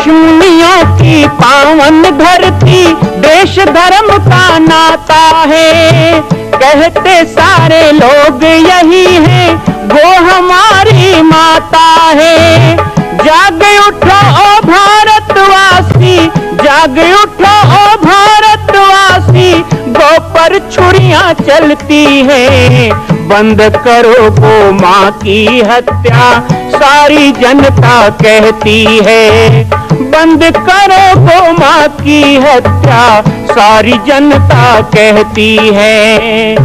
ऋषिमुनियों की पावन धरती, देश धर्म का नाता है। कहते सारे लोग यही है, वो हमारी माता है। जाग उठो ओ भारतवासी, जाग उठो ओ भारतवासी, गौ पर छुरियां चलती है। बंद करो गौ माँ की हत्या, सारी जनता कहती है। बंद करो गौ माँ की हत्या, सारी जनता कहती है।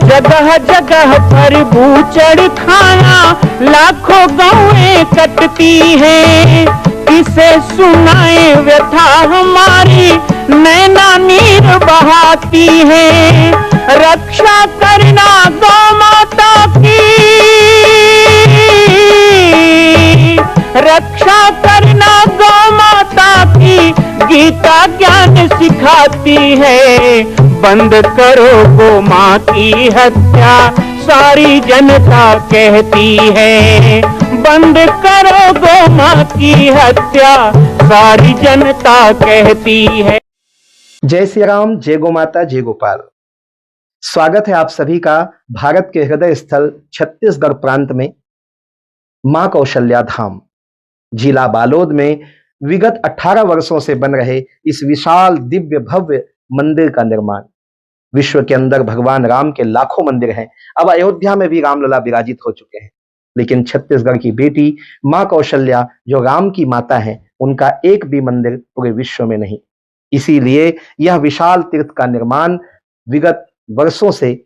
जगह जगह पर बूचड़ खाना, लाखों गौएं कटती हैं। किसे सुनाए व्यथा हमारी, नैना नीर बहाती है। रक्षा करना गौ माता की, रक्षा करना गौ माता की, गीता ज्ञान सिखाती है। बंद करो गौ माँ की हत्या, सारी जनता कहती है। बंद करो गौ माँ की हत्या, सारी जनता कहती है। जय श्री राम, जय गौ माता, जय गोपाल। स्वागत है आप सभी का भारत के हृदय स्थल छत्तीसगढ़ प्रांत में मां कौशल्या धाम जिला बालोद में विगत 18 वर्षों से बन रहे इस विशाल दिव्य भव्य मंदिर का निर्माण। विश्व के अंदर भगवान राम के लाखों मंदिर हैं। अब अयोध्या में भी रामलला विराजित हो चुके हैं, लेकिन छत्तीसगढ़ की बेटी मां कौशल्या जो राम की माता है, उनका एक भी मंदिर पूरे विश्व में नहीं। इसीलिए यह विशाल तीर्थ का निर्माण विगत वर्षों से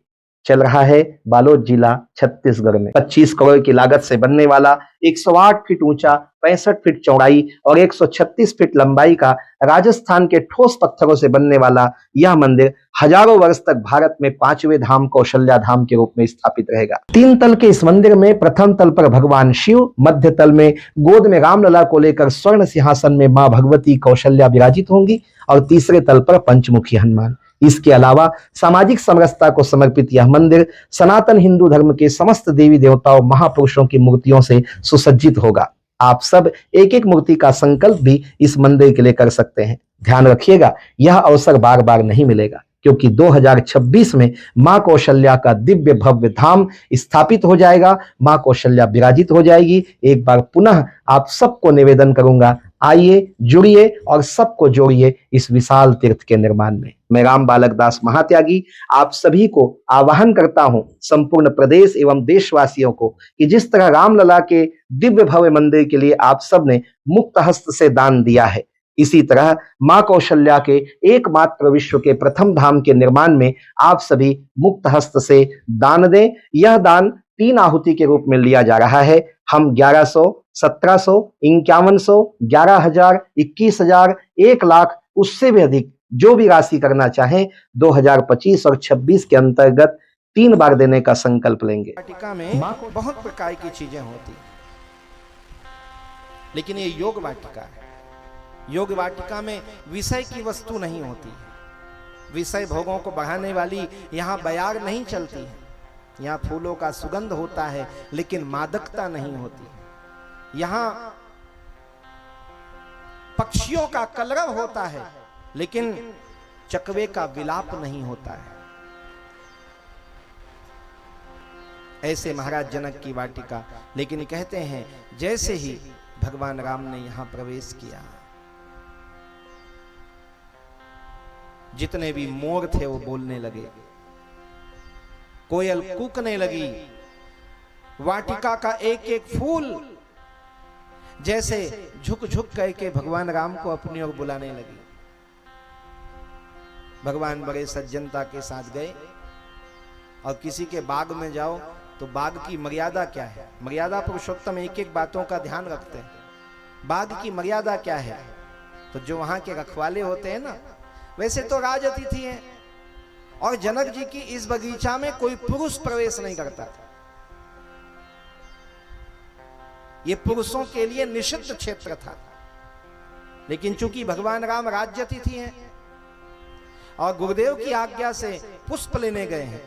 चल रहा है बालोद जिला छत्तीसगढ़ में। 25 करोड़ की लागत से बनने वाला 108 फीट ऊंचा, 65 फीट चौड़ाई और 136 फीट लंबाई का राजस्थान के ठोस पत्थरों से बनने वाला यह मंदिर हजारों वर्ष तक भारत में 5वें धाम कौशल्या धाम के रूप में स्थापित रहेगा। 3 तल के इस मंदिर में प्रथम तल पर भगवान शिव, मध्य तल में गोद में रामलला को लेकर स्वर्ण सिंहासन में मां भगवती कौशल्या विराजित होंगी और तीसरे तल पर पंचमुखी हनुमान। इसके अलावा सामाजिक समरसता को समर्पित यह मंदिर सनातन हिंदू धर्म के समस्त देवी देवताओं महापुरुषों की मूर्तियों से सुसज्जित होगा। आप सब एक एक मूर्ति का संकल्प भी इस मंदिर के लिए कर सकते हैं। ध्यान रखिएगा, यह अवसर बार बार नहीं मिलेगा, क्योंकि 2026 में मां कौशल्या का दिव्य भव्य धाम स्थापित हो जाएगा। मां कौशल्या विराजित हो जाएगी। एक बार पुनः आप सबको निवेदन करूंगा, आइए, जुड़िए और सबको जोड़िए इस विशाल तीर्थ के निर्माण में। मैं राम बालक दास महात्यागी आप सभी को आह्वान करता हूं, संपूर्ण प्रदेश एवं देशवासियों को, कि जिस तरह रामलला के दिव्य भव्य मंदिर के लिए आप सब ने मुक्त हस्त से दान दिया है, इसी तरह मां कौशल्या के एकमात्र विश्व के प्रथम धाम के निर्माण में आप सभी मुक्त हस्त से दान दें। यह दान 3 आहुति के रूप में लिया जा रहा है। हम 1100, 1700, 5100, 11,000, 21,000, 1 लाख, उससे भी अधिक जो भी राशि करना चाहें 2025 और 26 के अंतर्गत 3 बार देने का संकल्प लेंगे। वाटिका में बहुत प्रकार की चीजें होती, लेकिन ये योग वाटिका है। योग वाटिका में विषय की वस्तु नहीं होती है। विषय भोगों को बढ़ाने वाली यहाँ बयार नहीं चलती है। यहाँ फूलों का सुगंध होता है, लेकिन मादकता नहीं होती। यहाँ पक्षियों का कलरव होता है, लेकिन चकवे का विलाप नहीं होता है। ऐसे महाराज जनक की वाटिका। लेकिन कहते हैं जैसे ही भगवान राम ने यहां प्रवेश किया, जितने भी मोर थे वो बोलने लगे, कोयल कूकने लगी, वाटिका का एक एक फूल जैसे झुक झुक करके भगवान राम को अपनी ओर बुलाने लगी। भगवान बड़े सज्जनता के साथ गए, और किसी के बाग में जाओ तो बाग की मर्यादा क्या है? मर्यादा पुरुषोत्तम एक एक बातों का ध्यान रखते हैं। बाग की मर्यादा क्या है? तो जो वहां के रखवाले होते हैं ना, वैसे तो राज अतिथि हैं, और जनक जी की इस बगीचा में कोई पुरुष प्रवेश नहीं करता था। ये पुरुषों के लिए निषिद्ध क्षेत्र था। लेकिन चूंकि भगवान राम राज्य अतिथि हैं, और गुरुदेव की आज्ञा से पुष्प लेने गए हैं।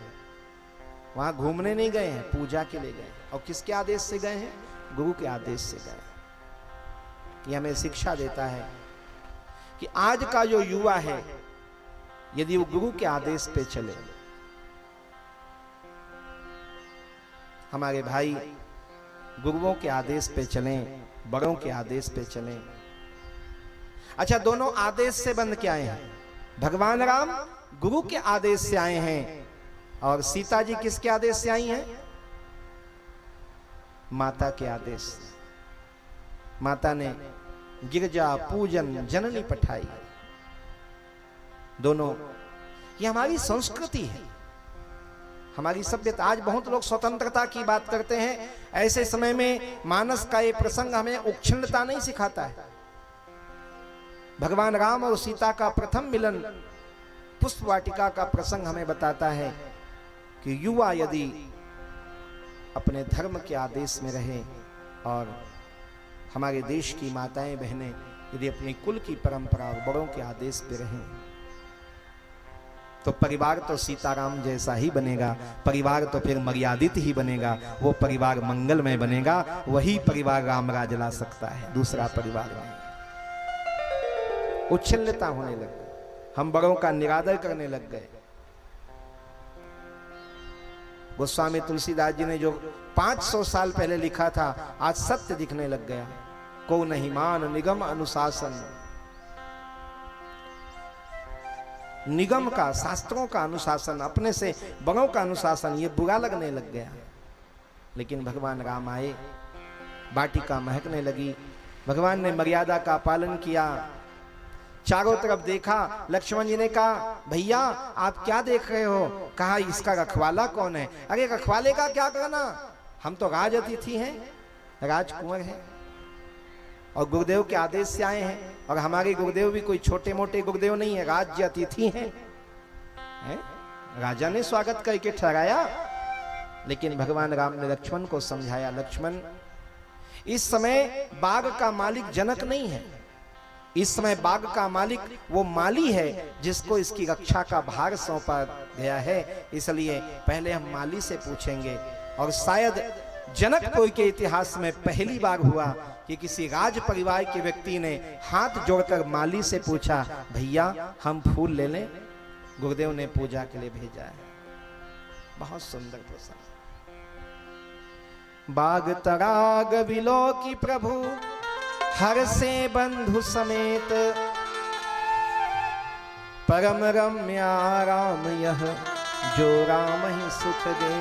वहां घूमने नहीं गए हैं, पूजा के लिए गए। और किसके आदेश से गए हैं? गुरु के आदेश से गए। ये हमें शिक्षा देता है कि आज का जो युवा है, यदि वो गुरु के आदेश पे चले, हमारे भाई गुरुओं के आदेश पे चलें, बड़ों के आदेश पे चलें। अच्छा, दोनों आदेश से बंध के आए हैं। भगवान राम गुरु के आदेश से आए हैं और सीता जी किसके आदेश से आई हैं? माता के आदेश से। माता ने गिरजा पूजन जननी पठाई। दोनों, ये हमारी संस्कृति है, हमारी सभ्यता। आज बहुत लोग स्वतंत्रता की बात करते हैं। ऐसे समय में मानस का ये प्रसंग हमें उच्छृंखलता नहीं सिखाता है। भगवान राम और सीता का प्रथम मिलन पुष्प वाटिका का प्रसंग हमें बताता है कि युवा यदि अपने धर्म के आदेश में रहे और हमारे देश की माताएं बहनें यदि अपनी कुल की परंपरा और बड़ों के आदेश पे रहें, तो परिवार तो सीताराम जैसा ही बनेगा। परिवार तो फिर मर्यादित ही बनेगा। वो परिवार मंगलमय बनेगा। वही परिवार राम राज ला सकता है, दूसरा परिवार नहीं। उच्छृंखलता होने लग गई, हम बड़ों का निरादर करने लग गए। गोस्वामी तुलसीदास जी ने जो 500 साल पहले लिखा था, आज सत्य दिखने लग गया। को नहीं मान निगम अनुशासन। निगम का, शास्त्रों का अनुशासन, अपने से बड़ों का अनुशासन, ये बुरा लगने लग गया। लेकिन भगवान राम आए, वाटिका महकने लगी। भगवान ने मर्यादा का पालन किया। चारों तरफ देखा। लक्ष्मण जी ने कहा, भैया आप क्या देख रहे हो? कहा, इसका रखवाला कौन है? अरे रखवाले का क्या करना, हम तो राज अतिथि हैं, राजकुंवर हैं और गुरुदेव के आदेश से आए हैं। और हमारे गुरुदेव भी कोई छोटे मोटे गुरुदेव नहीं है, राज्य अतिथि हैं। राजा ने स्वागत करके ठहराया। लेकिन भगवान राम ने लक्ष्मण को समझाया, लक्ष्मण इस समय बाग का मालिक जनक नहीं है। इस समय बाग का मालिक वो माली है जिसको इसकी रक्षा का भार सौंपा गया है। इसलिए पहले हम माली से पूछेंगे। और शायद जनकपुर के इतिहास में पहली बार हुआ कि किसी राज परिवार के व्यक्ति ने हाथ जोड़कर माली से पूछा, भैया हम फूल ले लें? गुरुदेव ने पूजा के लिए भेजा है। बहुत सुंदर प्रसंग। बाग तराग बिलो की प्रभु हर से बंधु समेत, परम रम्या राम यह जो राम ही सुख दे।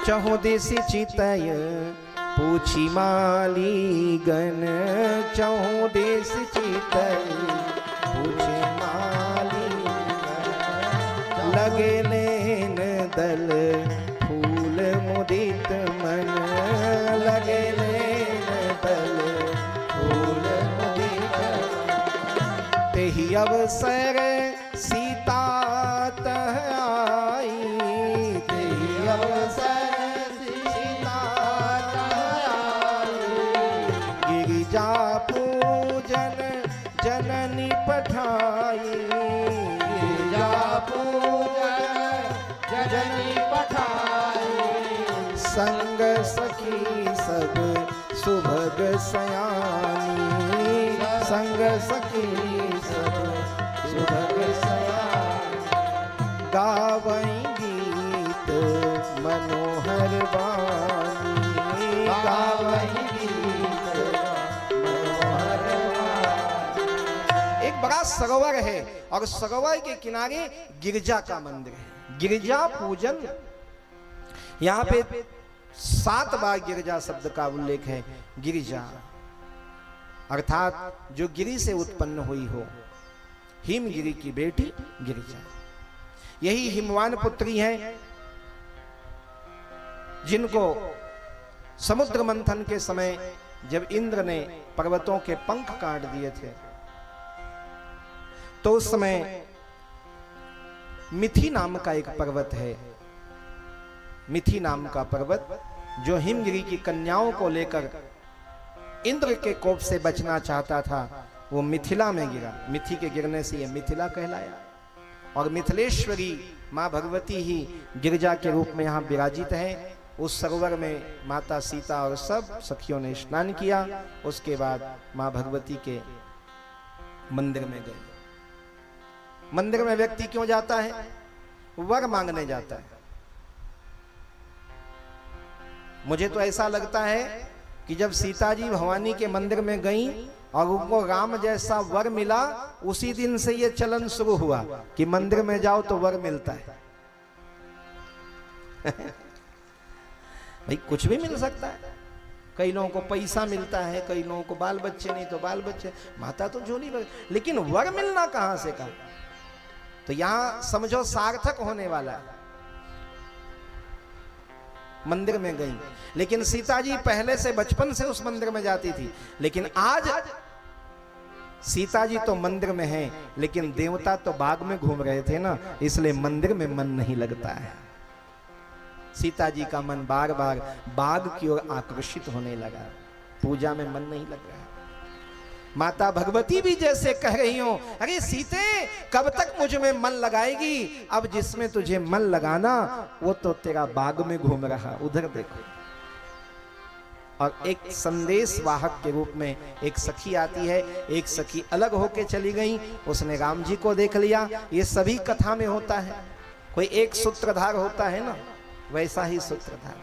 चहु दिशि चितय पूछी माली गण, चहु दिशि चितय पूछी माली गण। लगे लेन दल फूल मुदित मन, लगे लेन दल फूल मुदित मन। तेहि अवसर सीता तह आई, तेहि अवसर पूजन जननी पठाई, गिरिजा पूजन जननी पठाई। संग सखी सब सुभग सयानी, संग सखी सब सुभग सयानी। गावई गीत मनोहर वाणी, गावई बड़ा सरोवर है और सरोवर के किनारे गिरजा का मंदिर है। गिरजा पूजन, यहाँ पे 7 बार गिरजा शब्द का उल्लेख है। गिरिजा अर्थात जो गिरि से उत्पन्न हुई हो, हिमगिरि की बेटी गिरिजा। यही हिमवान पुत्री हैं जिनको समुद्र मंथन के समय जब इंद्र ने पर्वतों के पंख काट दिए थे, तो उस समय मिथि नाम का एक पर्वत है। मिथि नाम का पर्वत जो हिमगिरि की कन्याओं को लेकर इंद्र के कोप से बचना चाहता था, वो मिथिला में गिरा। मिथि के गिरने से ये मिथिला कहलाया। और मिथिलेश्वरी माँ भगवती ही गिरजा के रूप में यहाँ विराजित है। उस सरोवर में माता सीता और सब सखियों ने स्नान किया। उसके बाद माँ भगवती के मंदिर में गए। मंदिर में व्यक्ति क्यों जाता है? वर मांगने जाता है। मुझे तो ऐसा लगता है कि जब सीता जी भवानी के मंदिर में गईं और उनको राम जैसा वर मिला, उसी दिन से ये चलन शुरू हुआ कि मंदिर में जाओ तो वर मिलता है। भाई कुछ भी मिल सकता है। कई लोगों को पैसा मिलता है, कई लोगों को बाल बच्चे, नहीं तो बाल बच्चे, माता तो झोली भर, लेकिन वर मिलना कहां से कहा? तो यहां समझो सार्थक होने वाला है। मंदिर में गई, लेकिन सीता जी पहले से बचपन से उस मंदिर में जाती थी। लेकिन आज सीता जी तो मंदिर में हैं, लेकिन देवता तो बाग में घूम रहे थे ना, इसलिए मंदिर में मन नहीं लगता है। सीता जी का मन बार बार बाग की ओर आकर्षित होने लगा, पूजा में मन नहीं लग रहा। माता भगवती भी जैसे कह रही हो, अरे सीते कब तक मुझ में मन लगाएगी? अब जिसमें तुझे मन लगाना वो तो तेरा बाग में घूम रहा, उधर देखो। और एक संदेश वाहक के रूप में एक सखी आती है। एक सखी अलग होके चली गई, उसने राम जी को देख लिया। ये सभी कथा में होता है, कोई एक सूत्रधार होता है ना, वैसा ही सूत्रधार।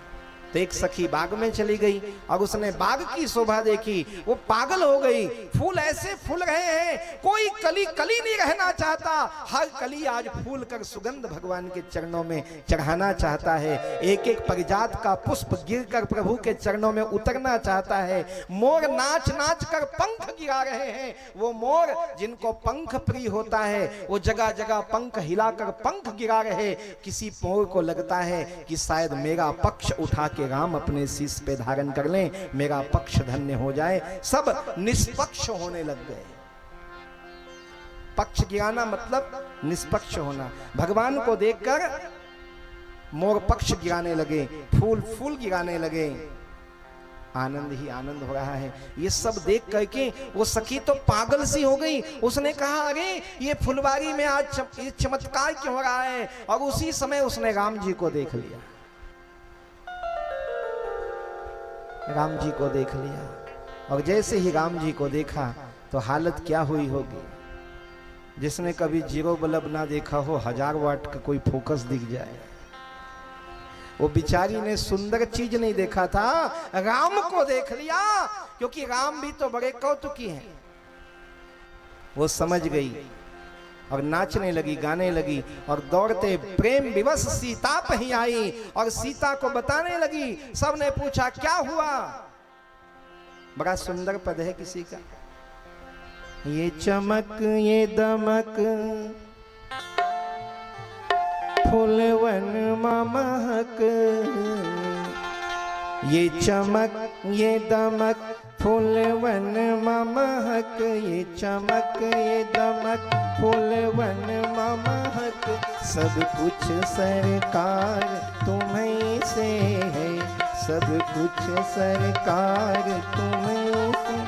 तो एक सखी बाग में चली गई और उसने बाग की शोभा देखी, वो पागल हो गई। फूल ऐसे फूल रहे हैं, कोई कली कली नहीं रहना चाहता। हर कली आज फूल कर सुगंध भगवान के चरणों में चढ़ाना चाहता है। एक एक परिजात का पुष्प गिरकर प्रभु के चरणों में उतरना चाहता है। मोर नाच नाच कर पंख गिरा रहे हैं। वो मोर जिनको पंख प्रिय होता है, वो जगह जगह पंख हिलाकर पंख गिरा रहे। किसी मोर को लगता है कि शायद मेरा पक्ष उठा के राम अपने शीश पे धारण कर लें, मेरा पक्ष धन्य हो जाए। सब निष्पक्ष होने लग गए। पक्ष गिराना मतलब निष्पक्ष होना। भगवान को देखकर मोर पक्ष गिराने लगे, फूल फूल गिराने लगे। आनंद ही आनंद हो रहा है। ये सब देख करके वो सखी तो पागल सी हो गई। उसने कहा, अरे ये फुलवारी में आज चमत्कार क्यों हो रहा है? और उसी समय उसने राम जी को देख लिया। राम जी को देख लिया, और जैसे ही राम जी को देखा तो हालत क्या हुई होगी? जिसने कभी जीरो बल्ब ना देखा हो, 1000 वाट का कोई फोकस दिख जाए। वो बिचारी ने सुंदर चीज नहीं देखा था, राम को देख लिया, क्योंकि राम भी तो बड़े कौतुकी हैं। वो समझ गई और नाचने लगी, गाने लगी, और दौड़ते प्रेम विवश सीता पही आई और सीता को बताने लगी। सबने पूछा क्या हुआ? बड़ा सुंदर पद है किसी का, ये चमक ये दमक फूलवन महक, ये चमक ये दमक फूलवन महक, ये चमक ये दमक फूलवन महक। सब कुछ सरकार तुम्हीं से है, सब कुछ सरकार तुम्हीं से।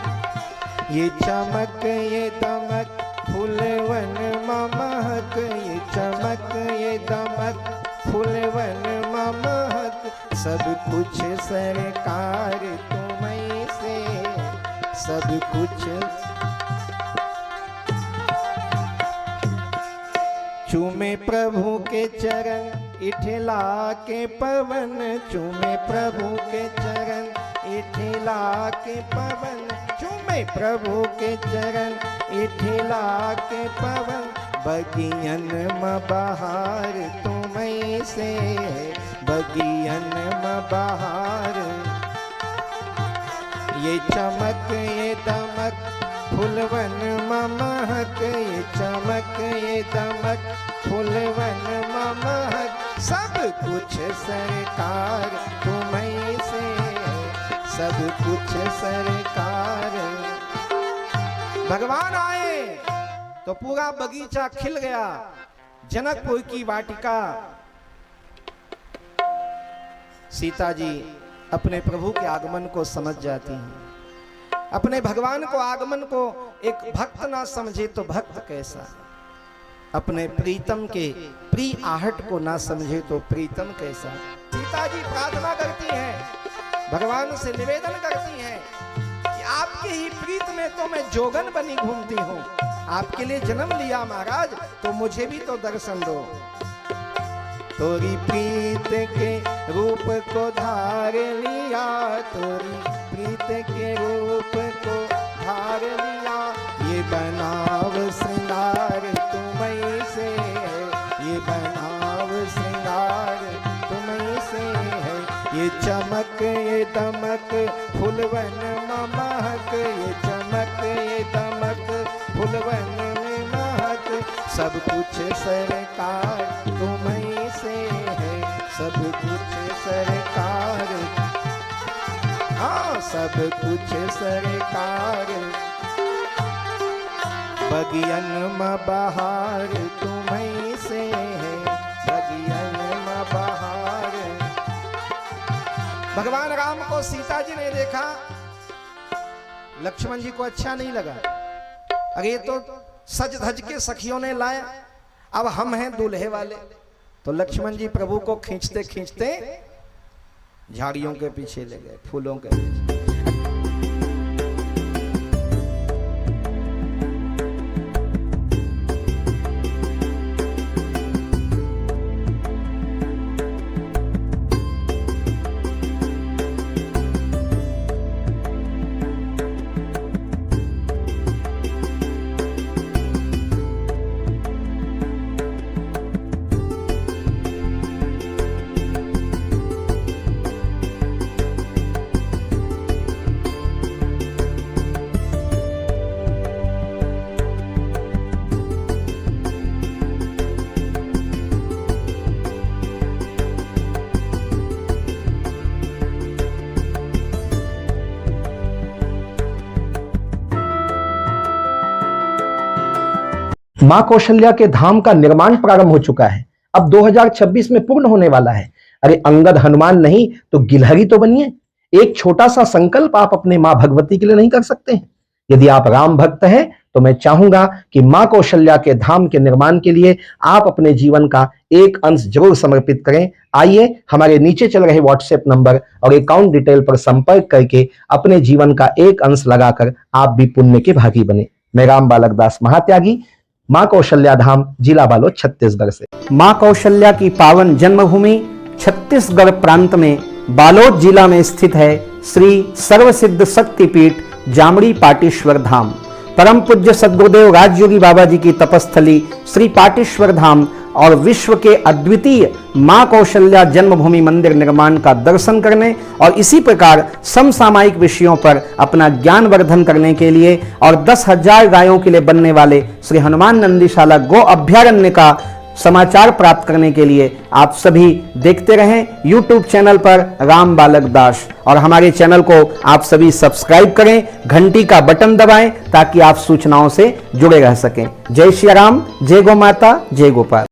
ये चमक ये दमक फूलवन महक, ये चमक ये दमक फूलवन महक। सब कुछ सरकार तुम्हीं से, सब कुछ। चूमे प्रभु के चरण इठला के पवन, चूमे प्रभु के चरण इठला के पवन, चूमे प्रभु के चरण इठला के पवन। बगियन में बहार तुम्हीं से, बगियन में बहार। ये चमक ये दमक फूलवन महक, ये चमक ये दमक फूलवन महक। सब कुछ सरकार तुम्हीं से, सब कुछ सरकार। भगवान आए तो पूरा बगीचा खिल गया। जनकपुर की वाटिका। सीता जी अपने प्रभु के आगमन को समझ जाती हैं। अपने भगवान को आगमन को एक भक्त ना समझे तो भक्त कैसा, अपने प्रीतम के प्रिय आहट को ना समझे तो प्रीतम कैसा। सीता जी प्रार्थना करती हैं, भगवान से निवेदन करती हैं कि आपके ही प्रीत में तो मैं जोगन बनी घूमती हूँ, आपके लिए जन्म लिया महाराज, तो मुझे भी तो दर्शन दो। तोरी प्रीत के रूप को धार लिया, तोरी प्रीत के रूप को धार लिया, ये बनाव श्रृंगार तुम्हीं से है, ये बनाव श्रृंगार तुम्हीं से है, ये चमक ये दमक फुलवन महक, ये चमक ये दमक फुलवन में महक, सब कुछ सरकार तुम्हीं से है, सब कुछ सरकार, हाँ सब कुछ सरकार, बगियन में बहार तुम्हीं से है, बगियन में बहार। भगवान राम को सीता जी ने देखा, लक्ष्मण जी को अच्छा नहीं लगा, अरे ये तो सज धज के सखियों ने लाया, अब हम हैं दूल्हे वाले। तो लक्ष्मण जी प्रभु को खींचते खींचते झाड़ियों के पीछे ले गए, फूलों के पीछे। मां कौशल्या के धाम का निर्माण प्रारंभ हो चुका है, अब 2026 में पूर्ण होने वाला है। अरे अंगद हनुमान नहीं तो गिलहरी तो बनिए। एक छोटा सा संकल्प आप अपने मां भगवती के लिए नहीं कर सकते हैं? यदि आप राम भक्त हैं तो मैं चाहूंगा कि मां कौशल्या के धाम के निर्माण के लिए आप अपने जीवन का एक अंश जरूर समर्पित करें। आइए हमारे नीचे चल रहे व्हाट्सएप नंबर और अकाउंट डिटेल पर संपर्क करके अपने जीवन का एक अंश लगाकर आप भी पुण्य के भागी बने। मैं राम बालक दास महात्यागी, मां कौशल्या धाम, जिला बालोद, छत्तीसगढ़ से। मां कौशल्या की पावन जन्मभूमि छत्तीसगढ़ प्रांत में बालोद जिला में स्थित है श्री सर्वसिद्ध शक्तिपीठ जामड़ी पाटेश्वर धाम। परम पूज्य सद्गुरुदेव राजयोगी बाबा जी की तपस्थली श्री पाटेश्वर धाम और विश्व के अद्वितीय मां कौशल्या जन्मभूमि मंदिर निर्माण का दर्शन करने और इसी प्रकार समसामयिक विषयों पर अपना ज्ञान वर्धन करने के लिए और 10,000 गायों के लिए बनने वाले श्री हनुमान नंदीशाला गो अभ्यारण्य का समाचार प्राप्त करने के लिए आप सभी देखते रहें YouTube चैनल पर राम बालक दास, और हमारे चैनल को आप सभी सब्सक्राइब करें, घंटी का बटन दबाएं ताकि आप सूचनाओं से जुड़े रह सकें। जय श्री राम, जय गौ माता, जय गोपाल।